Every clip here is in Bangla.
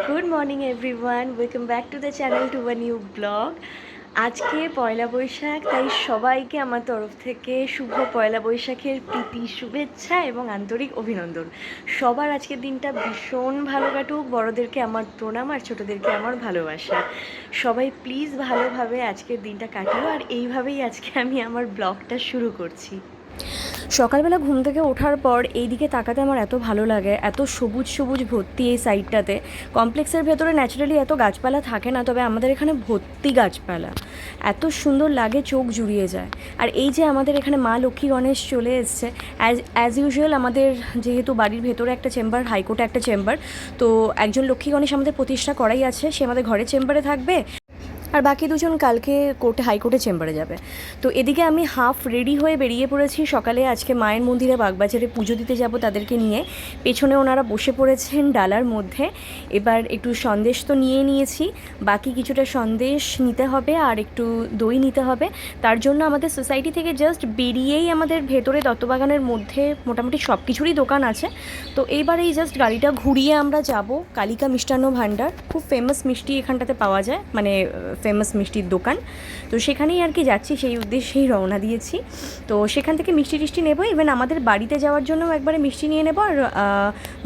Good morning everyone, welcome back to the channel to a new blog. আজকে পয়লা বৈশাখ, তাই সবাইকে আমার তরফ থেকে শুভ পয়লা বৈশাখের প্রীতি শুভেচ্ছা এবং আন্তরিক অভিনন্দন। সবার আজকের দিনটা ভীষণ ভালো কাটুক। বড়োদেরকে আমার প্রণাম আর ছোটোদেরকে আমার ভালোবাসা। সবাই প্লিজ ভালোভাবে আজকের দিনটা কাটিও, আর এইভাবেই আজকে আমি আমার ব্লগটা শুরু করছি। সকালবেলা ঘুম থেকে ওঠার পর এই দিকে তাকাতে আমার এত ভালো লাগে, এত সবুজ সবুজ ভর্তি এই সাইডটাতে। কমপ্লেক্সের ভেতরে ন্যাচারালি এত গাছপালা থাকে না, তবে আমাদের এখানে ভর্তি গাছপালা, এত সুন্দর লাগে, চোখ জুড়িয়ে যায়। আর এই যে আমাদের এখানে মা লক্ষ্মী গণেশ চলে এসছে, অ্যাজ ইউজুয়াল আমাদের যেহেতু বাড়ির ভেতরে একটা চেম্বার, হাইকোর্টে একটা চেম্বার, তো একজন লক্ষ্মী গণেশ আমাদের প্রতিষ্ঠা করাই আছে, সে আমাদের ঘরের চেম্বারে থাকবে, আর বাকি দুজন কালকে হাইকোর্টে চেম্বারে যাবে। তো এদিকে আমি হাফ রেডি হয়ে বেরিয়ে পড়েছি। সকালে আজকে মায়ের মন্দিরে বাগবাজারে পুজো দিতে যাব তাদেরকে নিয়ে। পেছনে ওনারা বসে পড়েছেন ডালার মধ্যে। এবার একটু সন্দেশ তো নিয়ে নিয়েছি, বাকি কিছুটা সন্দেশ নিতে হবে আর একটু দই নিতে হবে। তার জন্য আমাদের সোসাইটি থেকে জাস্ট বেরিয়েই আমাদের ভেতরে দত্তবাগানের মধ্যে মোটামুটি সব কিছুরই দোকান আছে। তো এইবার এই জাস্ট গাড়িটা ঘুরিয়ে আমরা যাব কালিকা মিষ্টান্ন ভাণ্ডার। খুব ফেমাস মিষ্টি এখানটাতে পাওয়া যায়, মানে ফেমাস মিষ্টির দোকান। তো সেখানেই আর কি যাচ্ছি, সেই উদ্দেশ্যেই রওনা দিয়েছি। তো সেখান থেকে মিষ্টি টিষ্টি নেবো, ইভেন আমাদের বাড়িতে যাওয়ার জন্য একবারে মিষ্টি নিয়ে নেবো, আর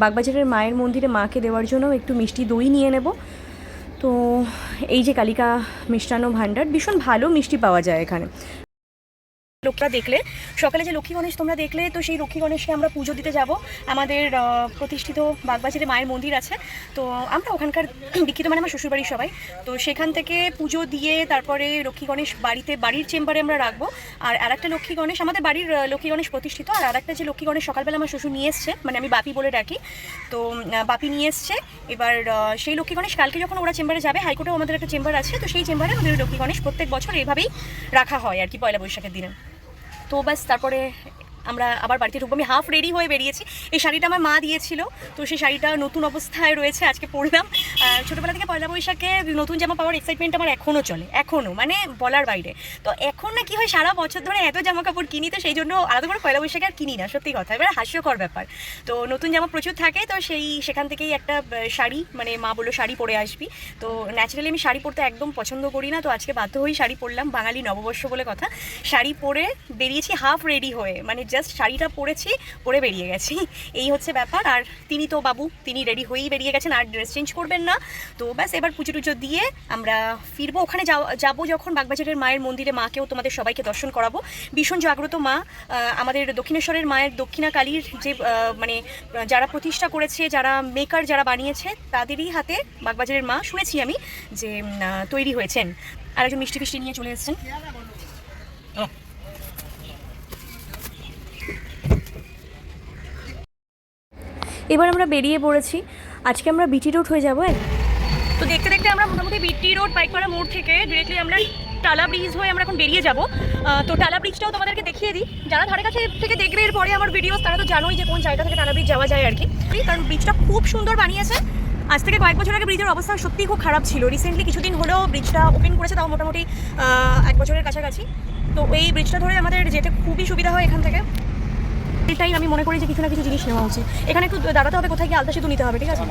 বাগবাজারের মায়ের মন্দিরে মাকে দেওয়ার জন্য একটু মিষ্টি দই নিয়ে নেব। তো এই যে কালিকা মিষ্টান্ন ভাণ্ডার, ভীষণ ভালো মিষ্টি পাওয়া যায় এখানে। লোকটা দেখলে সকালে যে লক্ষ্মী গণেশ তোমরা দেখলে, তো সেই লক্ষ্মী গণেশকে আমরা পুজো দিতে যাব। আমাদের প্রতিষ্ঠিত বাগবাজারে মায়ের মন্দির আছে, তো আমরা ওখানকার দীক্ষিত, মানে আমার শ্বশুরবাড়ির সবাই। তো সেখান থেকে পুজো দিয়ে তারপরে লক্ষ্মী গণেশ বাড়ির চেম্বারে আমরা রাখবো। আর আরেকটা লক্ষ্মী গণেশ আমাদের বাড়ির লক্ষ্মী গণেশ প্রতিষ্ঠিত, আর আরেকটা যে লক্ষ্মী গণেশ সকালবেলা আমার শ্বশুর নিয়ে এসছে, মানে আমি বাপি বলে ডাকি, তো বাপি নিয়ে এসছে। এবার সেই লক্ষ্মী গণেশ কালকে যখন ওরা চেম্বারে যাবে, হাইকোর্টেও আমাদের একটা চেম্বার আছে, তো সেই চেম্বারে আমাদের লক্ষ্মী গণেশ প্রত্যেক বছর এইভাবেই রাখা হয় আর কি পয়লা বৈশাখের দিনে। তো ব্যাস তারপরে আমরা আবার বাড়িতে ঢুকবো। আমি হাফ রেডি হয়ে বেরিয়েছি। এই শাড়িটা আমার মা দিয়েছিল, তো সেই শাড়িটা নতুন অবস্থায় রয়েছে, আজকে পরলাম। ছোটোবেলা থেকে পয়লা বৈশাখে নতুন জামা পাওয়ার এক্সাইটমেন্ট আমার এখনও চলে, এখনও মানে বলার বাইরে। তো এখন না কি হয়, সারা বছর ধরে এত জামা কাপড় কিনি, তো সেই জন্য আলাদা করে পয়লা বৈশাখে আর কিনি না, সত্যি কথা। এবার হাস্যকর ব্যাপার, তো নতুন জামা প্রচুর থাকে, তো সেখান থেকেই একটা শাড়ি, মানে মা বললো শাড়ি পরে আসবি। তো ন্যাচারালি আমি শাড়ি পরতে একদম পছন্দ করি না, তো আজকে বাধ্য হয়েই শাড়ি পরলাম, বাঙালি নববর্ষ বলে কথা। শাড়ি পরে বেরিয়েছি হাফ রেডি হয়ে, মানে জাস্ট শাড়িটা পরে বেরিয়ে গেছি, এই হচ্ছে ব্যাপার। আর তিনি তো বাবু, তিনি রেডি হয়েই বেরিয়ে গেছেন, আর ড্রেস চেঞ্জ করবেন না। তো ব্যাস এবার পুজো টুজো দিয়ে আমরা ফিরবো। ওখানে যাবো যখন বাগবাজারের মায়ের মন্দিরে, মাকেও তোমাদের সবাইকে দর্শন করাবো। ভীষণ জাগ্রত মা, আমাদের দক্ষিণেশ্বরের মায়ের দক্ষিণা কালীর যে মানে যারা প্রতিষ্ঠা করেছে, যারা মেকার, যারা বানিয়েছে, তাদেরই হাতে বাগবাজারের মা, শুনেছি আমি যে তৈরি হয়েছেন। আর একজন মিষ্টি ফিষ্টি নিয়ে চলে এসেছেন। এবার আমরা বেরিয়ে পড়েছি। আজকে আমরা বিটি রোড হয়ে যাবো। তো দেখতে দেখতে আমরা মোটামুটি বিটি রোড পাইকপাড়া মোড় থেকে ডিরেক্টলি আমরা টালা ব্রিজ হয়ে আমরা এখন বেরিয়ে যাব। তো টালা ব্রিজটাও তোমাদেরকে দেখিয়ে দিই, যারা ধারে কাছে থেকে দেখবে এরপরে আমার ভিডিওস, তারা তো জানোই যে কোন জায়গা থেকে টালা ব্রিজ যাওয়া যায় আর কি। কারণ ব্রিজটা খুব সুন্দর বানিয়েছে। আজ থেকে কয়েক বছর আগে ব্রিজের অবস্থা সত্যিই খুব খারাপ ছিল। রিসেন্টলি কিছুদিন হলেও ব্রিজটা ওপেন করেছে, তাও মোটামুটি 1 বছরের কাছাকাছি। তো এই ব্রিজটা ধরে আমাদের যেতে খুবই সুবিধা হয় এখান থেকে। এটাই আমি মনে করি যে কিছু না কিছু জিনিস নেওয়া উচিত। এখানে একটু দাঁড়াতে হবে, কোথায় গিয়ে আলতা সেতু নিতে হবে, ঠিক আছে?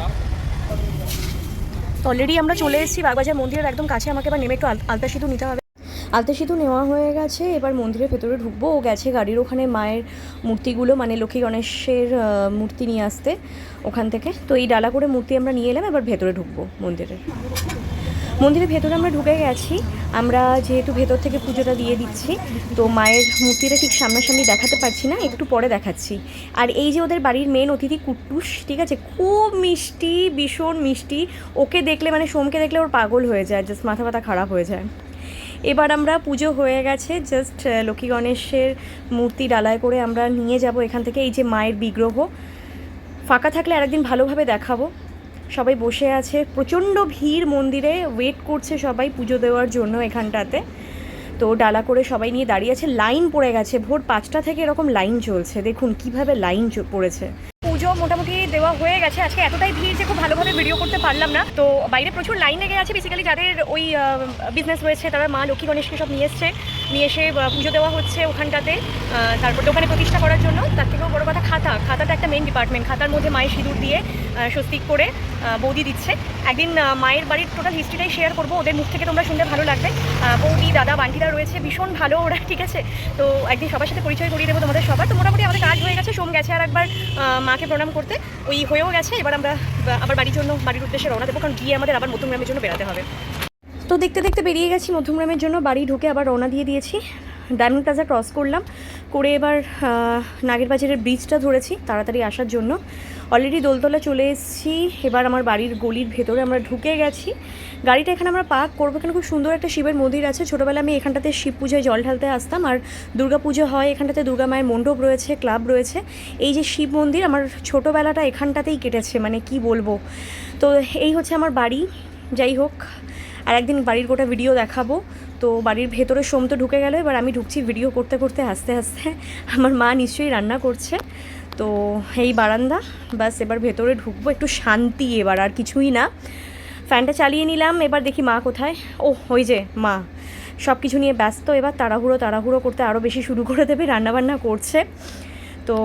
তো অলরেডি আমরা চলে এসেছি বাগবাজার মন্দিরের একদম কাছে, আমাকে এবার নেমে একটু আলতা সেতু নিতে হবে। আলতা সেতু নেওয়া হয়ে গেছে, এবার মন্দিরের ভেতরে ঢুকবো। ও গেছে গাড়ির ওখানে মায়ের মূর্তিগুলো, মানে লক্ষ্মী গণেশের মূর্তি নিয়ে আসতে ওখান থেকে। তো এই ডালা করে মূর্তি আমরা নিয়ে এলাম, এবার ভেতরে ঢুকবো মন্দিরের ভেতরে আমরা ঢুকে গেছি। আমরা যেহেতু ভেতর থেকে পুজোটা দিয়ে দিচ্ছি, তো মায়ের মূর্তিটা ঠিক সামনাসামনি দেখাতে পারছি না, একটু পরে দেখাচ্ছি। আর এই যে ওদের বাড়ির মেন অতিথি কুট্টুস, ঠিক আছে, খুব মিষ্টি, ভীষণ মিষ্টি। ওকে দেখলে, মানে সোমকে দেখলে ওর পাগল হয়ে যায়, জাস্ট মাথা ব্যথা খারাপ হয়ে যায়। এবার আমরা পুজো হয়ে গেছে, জাস্ট লক্ষ্মী গণেশের মূর্তি ডালায় করে আমরা নিয়ে যাব এখান থেকে। এই যে মায়ের বিগ্রহ, ফাঁকা থাকলে আরেকদিন ভালোভাবে দেখাবো। সবাই বসে আছে, প্রচণ্ড ভিড় মন্দিরে, ওয়েট করছে সবাই পুজো দেওয়ার জন্য এখানটাতে। তো ডালা করে সবাই নিয়ে দাঁড়িয়ে আছে, লাইন পড়ে গেছে, ভোর 5টা থেকে এরকম লাইন চলছে। দেখুন কিভাবে লাইন পড়েছে। পুজো মোটামুটি দেওয়া হয়ে গেছে। আজকে এতটাই ভিড় যে খুব ভালোভাবে ভিডিও করতে পারলাম না। তো বাইরে প্রচুর লাইন লেগে আছে। বেসিক্যালি যাদের ওই বিজনেস রয়েছে তারা মা লক্ষ্মী গণেশকে সব নিয়ে এসে পুজো দেওয়া হচ্ছে ওখানটাতে, তারপর দোকানে প্রতিষ্ঠা করার জন্য। তার থেকেও বড় কথা খাতাটা একটা মেন ডিপার্টমেন্ট। খাতার মধ্যে মায়ের সিঁদুর দিয়ে স্বস্তিক করে বৌদি দিচ্ছে। একদিন মায়ের বাড়ির টোটাল হিস্ট্রিটাই শেয়ার করবো, ওদের মুখ থেকে তোমরা শুনতে ভালো লাগবে। বৌদি দাদা বান্টিরা রয়েছে, ভীষণ ভালো ওরা, ঠিক আছে? তো একদিন সবার সাথে পরিচয় করিয়ে দেবো তোমাদের সবার। তো মোটামুটি আমাদের কাজ হয়ে গেছে। সোম গেছে আর একবার মাকে প্রণাম করতে, ওই হয়েও গেছে। এবার আমরা আবার বাড়ির উদ্দেশ্যে রওনা দেবো, কারণ গিয়ে আমাদের আবার মধ্যমগ্রামের জন্য বেরাতে হবে। তো দেখতে দেখতে বেরিয়ে গেছি মধ্যমগ্রামের জন্য। বাড়ি ঢুকে আবার রওনা দিয়ে দিয়েছি। ডায়মন্ড প্লাজা ক্রস করলাম, করে এবার নাগেরবাজারের ব্রিজটা ধরেছি তাড়াতাড়ি আসার জন্য। অলরেডি দোলতলা চলে এসেছি। এবার আমার বাড়ির গলির ভেতরে আমরা ঢুকে গেছি। গাড়িটা এখানে আমরা পার্ক করবো, এখানে খুব সুন্দর একটা শিবের মন্দির আছে। ছোটোবেলা আমি এখানটাতে শিব পুজোয় জল ঢালতে আসতাম, আর দুর্গা পুজো হয় এখানটাতে। দুর্গা মায়ের মণ্ডপ রয়েছে, ক্লাব রয়েছে। এই যে শিব মন্দির, আমার ছোটোবেলাটা এখানটাতেই কেটেছে, মানে কি বলবো। তো এই হচ্ছে আমার বাড়ি। যাই হোক, আর একদিন বাড়ির গোটা ভিডিও দেখাবো। তো বাড়ির ভেতরে সোম তো ঢুকে গেল, এবার আমি ঢুকছি ভিডিও করতে করতে আস্তে আস্তে। আমার মা নিশ্চয়ই রান্না করছে। তো এই বারান্দা, বাস এবার ভেতরে ঢুকবো। একটু শান্তি এবার, আর কিছুই না। ফ্যানটা চালিয়ে নিলাম। এবার দেখি মা কোথায়। ও ওই যে মা সব কিছু নিয়ে ব্যস্ত। এবার তাড়াহুড়ো করতে আরও বেশি শুরু করে দেবে, রান্নাবান্না করছে। তো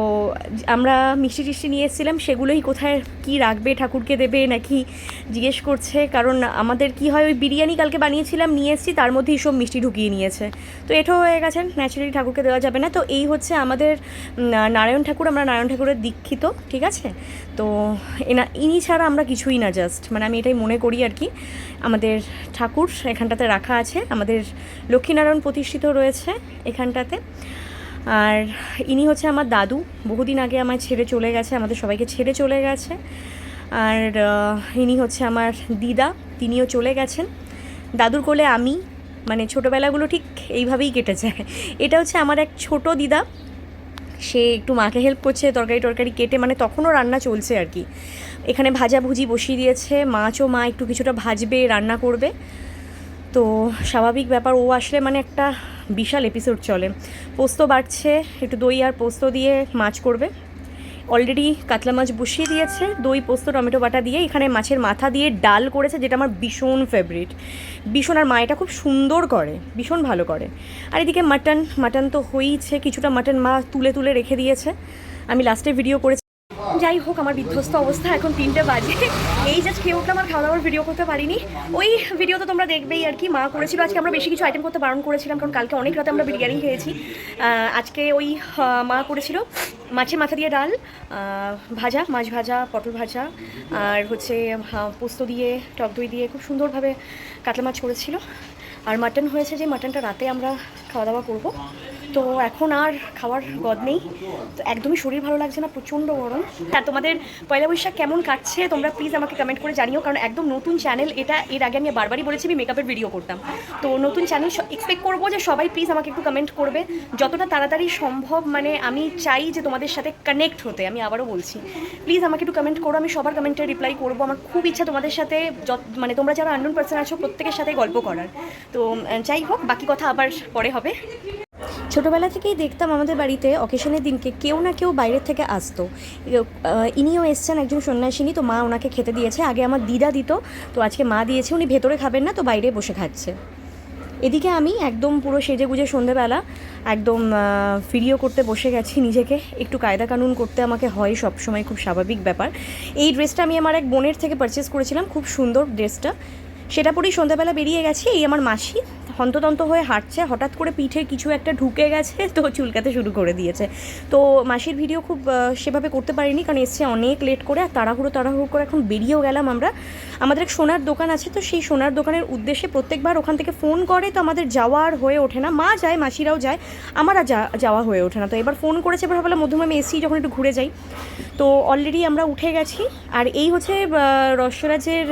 আমরা মিষ্টি টিষ্টি নিয়ে এসেছিলাম, সেগুলোই কোথায় কি রাখবে, ঠাকুরকে দেবে নাকি জিজ্ঞেস করছে। কারণ আমাদের কি হয়, ওই বিরিয়ানি কালকে বানিয়েছিলাম, নিয়ে এসেছি, তার মধ্যেই সব মিষ্টি ঢুকিয়ে নিয়েছে। তো এটাও হয়ে গেছেন, ন্যাচারালি ঠাকুরকে দেওয়া যাবে না। তো এই হচ্ছে আমাদের নারায়ণ ঠাকুর। আমরা নারায়ণ ঠাকুরের দীক্ষিত, ঠিক আছে? তো ইনি ছাড়া আমরা কিছুই না, জাস্ট মানে আমি এটাই মনে করি আর কি। আমাদের ঠাকুর এখানটাতে রাখা আছে, আমাদের লক্ষ্মীনারায়ণ প্রতিষ্ঠিত রয়েছে এখানটাতে। আর ইনি হচ্ছে আমার দাদু, বহুদিন আগে আমায় ছেড়ে চলে গেছে, আমাদের সবাইকে ছেড়ে চলে গেছে। আর ইনি হচ্ছে আমার দিদা, তিনিও চলে গেছেন। দাদুর কোলে আমি, মানে ছোটোবেলাগুলো ঠিক এইভাবেই কেটে যায়। এটা হচ্ছে আমার এক ছোট দিদা, সে একটু মাকে হেল্প করছে তরকারি কেটে, মানে তখনও রান্না চলছে আর কি। এখানে ভাজাভুজি বসিয়ে দিয়েছে, মাছও মা একটু কিছুটা ভাজবে, রান্না করবে। তো স্বাভাবিক ব্যাপার, ও আসলে মানে একটা বিশাল এপিসোড চলে। পোস্ত বাড়ছে, একটু দই আর পোস্ত দিয়ে মাছ করবে। অলরেডি কাতলা মাছ বসিয়ে দিয়েছে, দই পোস্ত টমেটো বাটা দিয়ে। এখানে মাছের মাথা দিয়ে ডাল করেছে, যেটা আমার ভীষণ ফেভারিট, ভীষণ। আর মা এটা খুব সুন্দর করে, ভীষণ ভালো করে। আর এদিকে মাটন তো হয়েইছে, কিছুটা মাটন মা তুলে রেখে দিয়েছে, আমি লাস্টে ভিডিও করেছি। যাই হোক, আমার বিধ্বস্ত অবস্থা, এখন 3টে বাজে। এই জাস্ট খেয়ে উঠলাম, আর খাওয়া দাওয়ার ভিডিও করতে পারিনি। ওই ভিডিও তো তোমরা দেখবেই আর কি। মা করেছিল, আজকে আমরা বেশি কিছু আইটেম করতে বারণ করেছিলাম, কারণ কালকে অনেক রাতে আমরা বিরিয়ানি খেয়েছি। আজকে ওই মা করেছিল মাছের মাথা দিয়ে ডাল, মাছ ভাজা, পটল ভাজা, আর হচ্ছে পোস্ত দিয়ে টক দই দিয়ে খুব সুন্দরভাবে কাতলা মাছ করেছিল। আর মাটন হয়েছে, যে মাটনটা রাতে আমরা খাওয়া দাওয়া করবো। তো এখন আর খাওয়ার গদ নেই, তো একদমই শরীর ভালো লাগছে না, প্রচণ্ড গরম। আর তোমাদের পয়লা বৈশাখ কেমন কাটছে তোমরা প্লিজ আমাকে কমেন্ট করে জানিও, কারণ একদম নতুন চ্যানেল এটা। এর আগে আমি বারবারই বলেছি আমি মেকআপের ভিডিও করতাম, তো নতুন চ্যানেল এক্সপেক্ট করবো যে সবাই প্লিজ আমাকে একটু কমেন্ট করবে যতটা তাড়াতাড়ি সম্ভব। মানে আমি চাই যে তোমাদের সাথে কানেক্ট হতে, আমি আবারও বলছি প্লিজ আমাকে একটু কমেন্ট করো, আমি সবার কমেন্টে রিপ্লাই করবো। আমার খুব ইচ্ছা তোমাদের সাথে, মানে তোমরা যারা আননোন পার্সন আছো প্রত্যেকের সাথে গল্প করার। তো যাই হোক, বাকি কথা আবার পরে হবে। ছোটোবেলা থেকেই দেখতাম আমাদের বাড়িতে অকেশনের দিনকে কেউ না কেউ বাইরের থেকে আসতো। ইনিও এসছেন, একজন সন্ন্যাসিনী। তো মা ওনাকে খেতে দিয়েছে, আগে আমার দিদা দিত, তো আজকে মা দিয়েছে। উনি ভেতরে খাবেন না, তো বাইরে বসে খাচ্ছে। এদিকে আমি একদম পুরো সেজে গুজে সন্ধ্যেবেলা একদম ভিডিও করতে বসে গেছি। নিজেকে একটু কায়দা কানুন করতে আমাকে হয় সব সময়, খুব স্বাভাবিক ব্যাপার। এই ড্রেসটা আমি আমার এক বোনের থেকে পারচেস করেছিলাম, খুব সুন্দর ড্রেসটা। সেটা পরেই সন্ধ্যাবেলা বেরিয়ে গেছি। এই আমার মাসি হন্তদন্ত হয়ে হাঁটছে, হঠাৎ করে পিঠে কিছু একটা ঢুকে গেছে, তো চুলকাতে শুরু করে দিয়েছে। তো মাসির ভিডিও খুব সেভাবে করতে পারিনি, কারণ এসছে অনেক লেট করে। আর তাড়াহুড়ো করে এখন বেরিয়েও গেলাম আমরা। আমাদের এক সোনার দোকান আছে, তো সেই সোনার দোকানের উদ্দেশ্যে প্রত্যেকবার ওখান থেকে ফোন করে, তো আমাদের যাওয়ার হয়ে ওঠে না। মা যায়, মাসিরাও যায়, আমার আর যাওয়া হয়ে ওঠে না। তো এবার ফোন করেছে, এবার ভাবলাম মধ্যমে এসি যখন একটু ঘুরে যাই। তো অলরেডি আমরা উঠে গেছি। আর এই হচ্ছে রসরাজের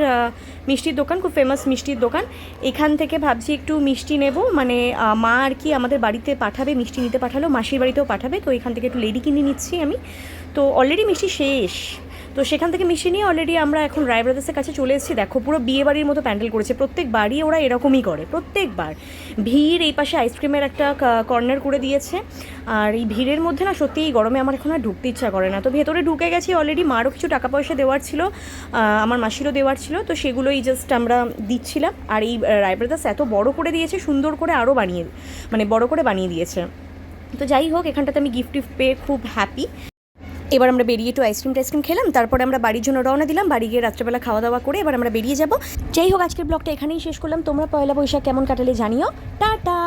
মিষ্টির দোকান, খুব ফেমাস মিষ্টির দোকান। এখান থেকে ভাবছি একটু মিষ্টি নেব, মানে মা আর কি আমাদের বাড়িতে পাঠাবে, মিষ্টি নিতে পাঠালো, মাসির বাড়িতেও পাঠাবে। তো এখান থেকে একটু লেডি কিনে নিচ্ছি আমি। তো অলরেডি মিষ্টি শেষ, তো সেখান থেকে মিশিয়ে নিয়ে অলরেডি আমরা এখন রায় ব্রাদার্সের কাছে চলে এসেছি। দেখো পুরো বিয়ে বাড়ির মতো প্যান্ডেল করেছে, প্রত্যেক বাড়ি ওরা এরকমই করে প্রত্যেকবার। ভিড়, এই পাশে আইসক্রিমের একটা কর্নার করে দিয়েছে। আর এই ভিড়ের মধ্যে না সত্যি এই গরমে আমার এখন আর ঢুকতে ইচ্ছা করে না। তো ভেতরে ঢুকে গেছি অলরেডি, মারও কিছু টাকা পয়সা দেওয়ার ছিল, আমার মাসিরও দেওয়ার ছিল, তো সেগুলোই জাস্ট আমরা দিচ্ছিলাম। আর এই রায় ব্রাদার্স এত বড় করে দিয়েছে, সুন্দর করে আরও বড় করে বানিয়ে দিয়েছে। তো যাই হোক, এখানটাতে আমি গিফট পেয়ে খুব হ্যাপি। এবার আমরা বেরিয়ে একটু আইসক্রিম খেলাম, তারপরে আমরা বাড়ির জন্য রওনা দিলাম। বাড়ি গিয়ে রাত্রেবেলা খাওয়া দাওয়া করে এবার আমরা বেরিয়ে যাব। যাই হোক, আজকের ব্লগটা এখানেই শেষ করলাম। তোমরা পয়লা বৈশাখ কেমন কাটালে জানিও। টাটা।